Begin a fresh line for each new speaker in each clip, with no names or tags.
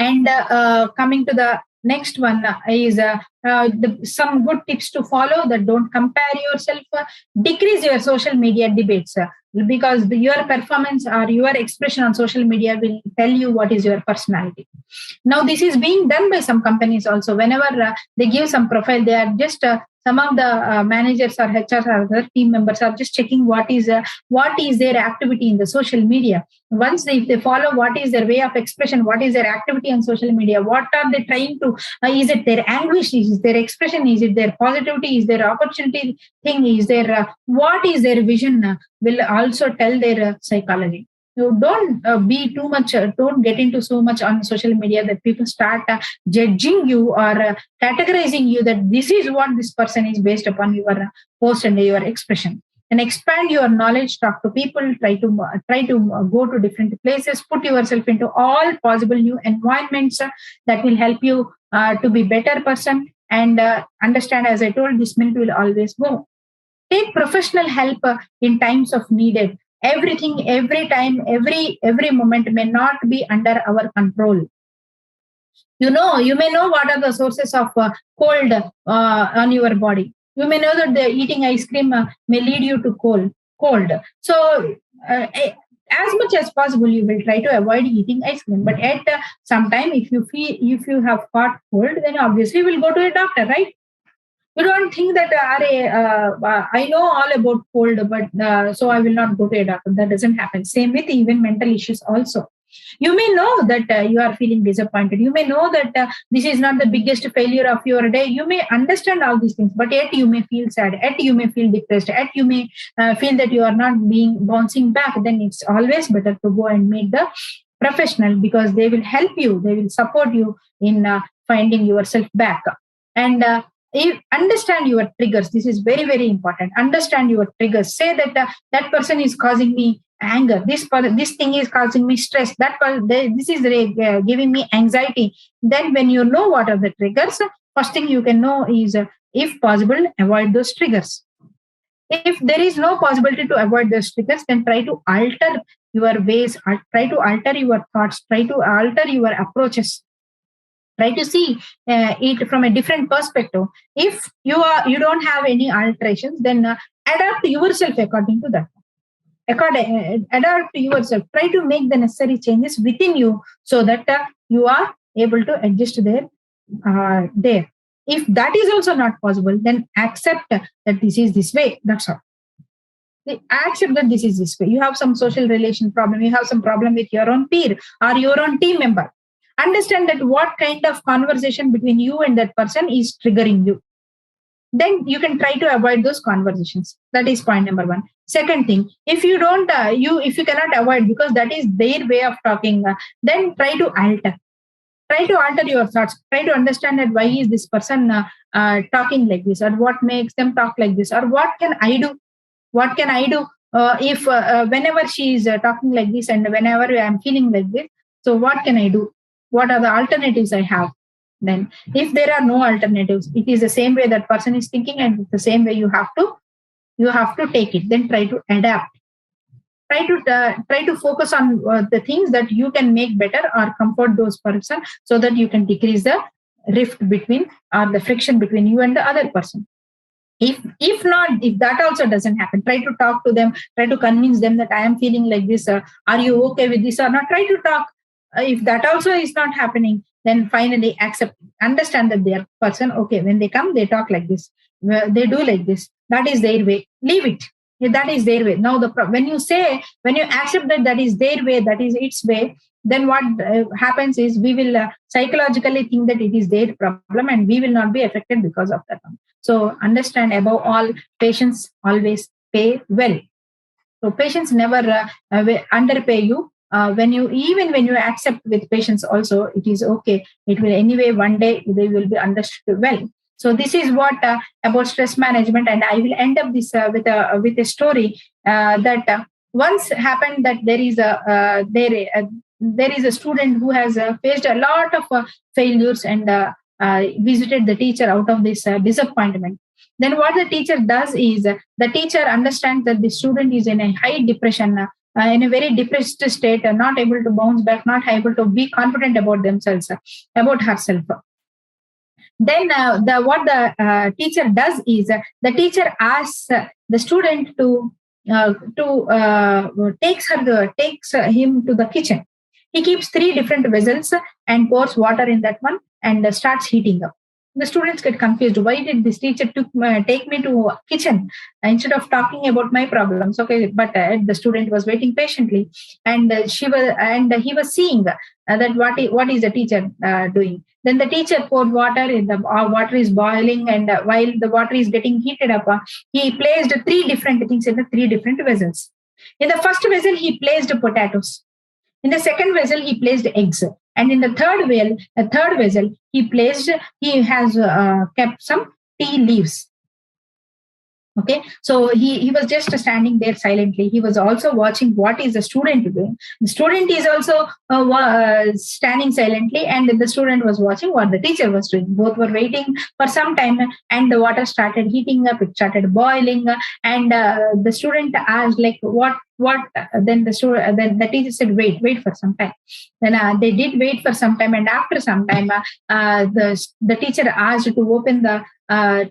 And coming to the next one is some good tips to follow: that don't compare yourself, decrease your social media debates, because your performance or your expression on social media will tell you what is your personality. Now this is being done by some companies also. Whenever they give some profile, they are just some of the managers or HRs or other team members are just checking what is their activity in the social media. Once if they follow what is their way of expression, what is their activity on social media, what are they trying to, is it their anguish, is it their expression, is it their positivity, is their opportunity thing, is their what is their vision, will also tell their psychology. You don't be too much, don't get into so much on social media that people start judging you or categorizing you that this is what this person is based upon your post and your expression. And expand your knowledge, talk to people, try to go to different places, put yourself into all possible new environments that will help you to be better person. And understand, as I told, this minute will always go. Take professional help in times of needed. Everything, every time, every moment may not be under our control. You may know what are the sources of cold on your body. You may know that the eating ice cream may lead you to cold. So as much as possible, you will try to avoid eating ice cream. But at some time, if you have caught cold, then obviously you will go to a doctor, right? You don't think that I know all about cold, but so I will not go to a doctor. That doesn't happen. Same with even mental issues also. You may know that you are feeling disappointed. You may know that this is not the biggest failure of your day. You may understand all these things, but yet you may feel sad, yet you may feel depressed, yet you may feel that you are not bouncing back. Then it's always better to go and meet the professional, because they will help you, they will support you in finding yourself back. And understand your triggers. This is very, very important. Understand your triggers. Say that that person is causing me anger, this thing is causing me stress, this is giving me anxiety. Then when you know what are the triggers, first thing you can know is if possible, avoid those triggers. If there is no possibility to avoid those triggers, then try to alter your ways, try to alter your thoughts, try to alter your approaches. Try to see it from a different perspective. If you don't have any alterations, then adapt yourself according to that. Adapt yourself. Try to make the necessary changes within you so that you are able to adjust there. If that is also not possible, then accept that this is this way. That's all. Accept that this is this way. You have some social relation problem. You have some problem with your own peer or your own team member. Understand that what kind of conversation between you and that person is triggering you. Then you can try to avoid those conversations. That is point number one. Second thing, if you don't, if you cannot avoid because that is their way of talking, then try to alter. Try to alter your thoughts. Try to understand that why is this person talking like this, or what makes them talk like this, or what can I do? What can I do if whenever she is talking like this and whenever I am feeling like this? So what can I do? What are the alternatives I have? Then if there are no alternatives, it is the same way that person is thinking and it's the same way you have to take it. Then try to adapt. Try to focus on the things that you can make better or comfort those person so that you can decrease the rift between or the friction between you and the other person. If that also doesn't happen, try to talk to them, try to convince them that I am feeling like this. Are you okay with this or not? Try to talk. If that also is not happening, then finally accept, understand that they are person. Okay, when they come, they talk like this. They do like this. That is their way. Leave it. That is their way. Now, when you accept that that is their way, that is its way, then what happens is we will psychologically think that it is their problem and we will not be affected because of that. So understand, above all, patients always pay well. So patients never underpay you. When you accept with patients also, it is okay. It will anyway, one day they will be understood well. So this is what about stress management, and I will end up this with a story that once happened that there is a student who has faced a lot of failures and visited the teacher out of this disappointment. Then what the teacher does is the teacher understands that the student is in a high depression in a very depressed state, not able to bounce back, not able to be confident about themselves, about herself. Then what the teacher does is the teacher asks the student to takes him to the kitchen. He keeps 3 different vessels and pours water in that one and starts heating up. The students get confused. Why did this teacher take me to kitchen instead of talking about my problems? Okay, but the student was waiting patiently, and he was seeing that what is the teacher doing. Then the teacher poured water in the water is boiling, and while the water is getting heated up, he placed 3 different things in the 3 different vessels. In the first vessel, he placed potatoes. In the second vessel, he placed eggs, and in the third vessel, he has kept some tea leaves. Okay, so he was just standing there silently. He was also watching what is the student doing. The student is also standing silently, and the student was watching what the teacher was doing. Both were waiting for some time, and the water started heating up. It started boiling, and the student asked, like, what? Then the teacher said, wait for some time. Then they did wait for some time, and after some time, the teacher asked to open the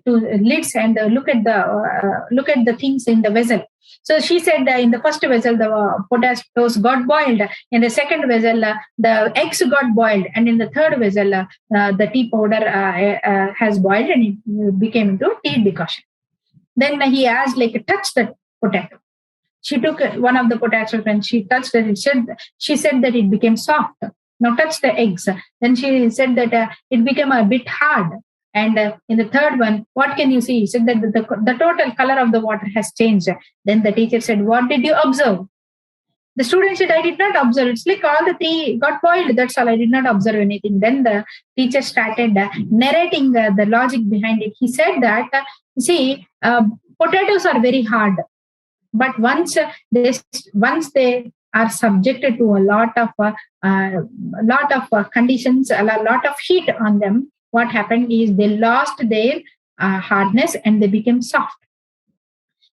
lids and look at the things in the vessel. So she said in the first vessel the potatoes got boiled, in the second vessel the eggs got boiled, and in the third vessel the tea powder has boiled and it became into tea decoction. Then he asked, like, touch the potato. She took one of the potatoes and she touched it. She said that it became soft. Now touch the eggs. Then she said that it became a bit hard. And in the third one, what can you see? He said that the total color of the water has changed. Then the teacher said, what did you observe? The student said, I did not observe. It's like all the tea got boiled. That's all. I did not observe anything. Then the teacher started narrating the logic behind it. He said that, potatoes are very hard. But once they are subjected to a lot of conditions, a lot of heat on them, what happened is they lost their hardness and they became soft.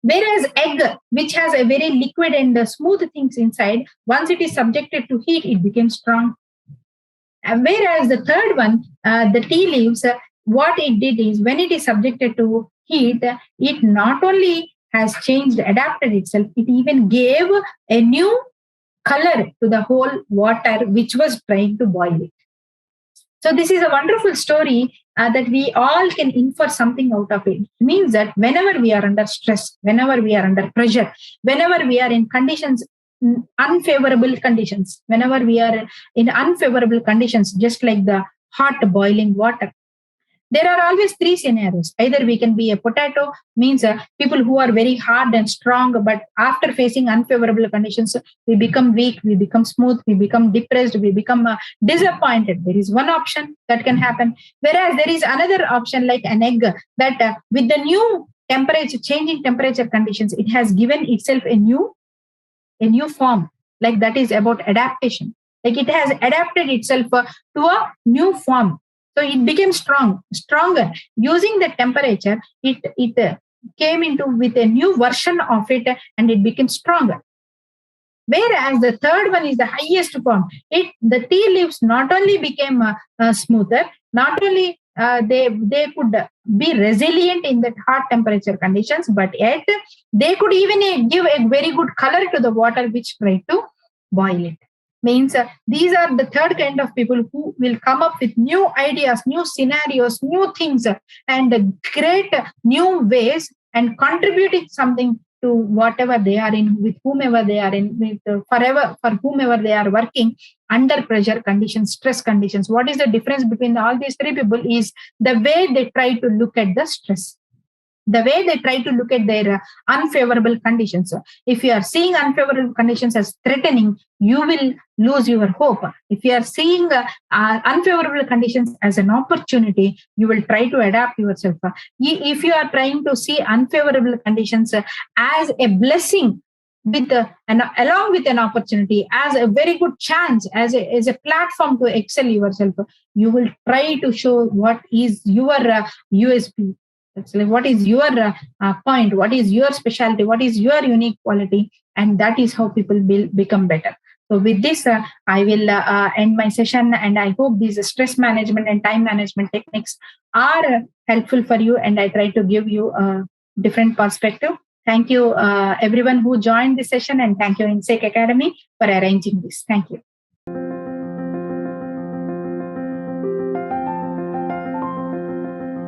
Whereas egg, which has a very liquid and smooth things inside, once it is subjected to heat, it becomes strong. And whereas the third one, the tea leaves, what it did is when it is subjected to heat, it not only has changed, adapted itself, it even gave a new color to the whole water which was trying to boil it. So this is a wonderful story that we all can infer something out of it. It means that whenever we are under stress, whenever we are under pressure, whenever we are in conditions, unfavorable conditions, whenever we are in unfavorable conditions, just like the hot boiling water, there are always 3 scenarios. Either we can be a potato, means people who are very hard and strong, but after facing unfavorable conditions, we become weak, we become smooth, we become depressed, we become disappointed. There is one option that can happen. Whereas there is another option like an egg that with the new changing temperature conditions, it has given itself a new form. Like that is about adaptation. Like it has adapted itself to a new form. So it became stronger. Using the temperature, it came into with a new version of it and it became stronger. Whereas the third one is the highest form. The tea leaves not only became smoother, not only they could be resilient in that hot temperature conditions, but yet they could even give a very good color to the water which tried to boil it. Means these are the third kind of people who will come up with new ideas, new scenarios, new things, and create new ways and contributing something to whatever they are in, with whomever they are in, with forever, for whomever they are working under pressure conditions, stress conditions. What is the difference between all these 3 people is the way they try to look at the stress, the way they try to look at their unfavorable conditions. If you are seeing unfavorable conditions as threatening, you will lose your hope. If you are seeing unfavorable conditions as an opportunity, you will try to adapt yourself. If you are trying to see unfavorable conditions as a blessing, along with an opportunity, as a very good chance, as a platform to excel yourself, you will try to show what is your USP. It's like what is your point, what is your specialty, what is your unique quality, and that is how people will become better. So with this, I will end my session, and I hope these stress management and time management techniques are helpful for you, and I try to give you a different perspective. Thank you, everyone who joined this session, and thank you, inSAKE Academy, for arranging this. Thank you.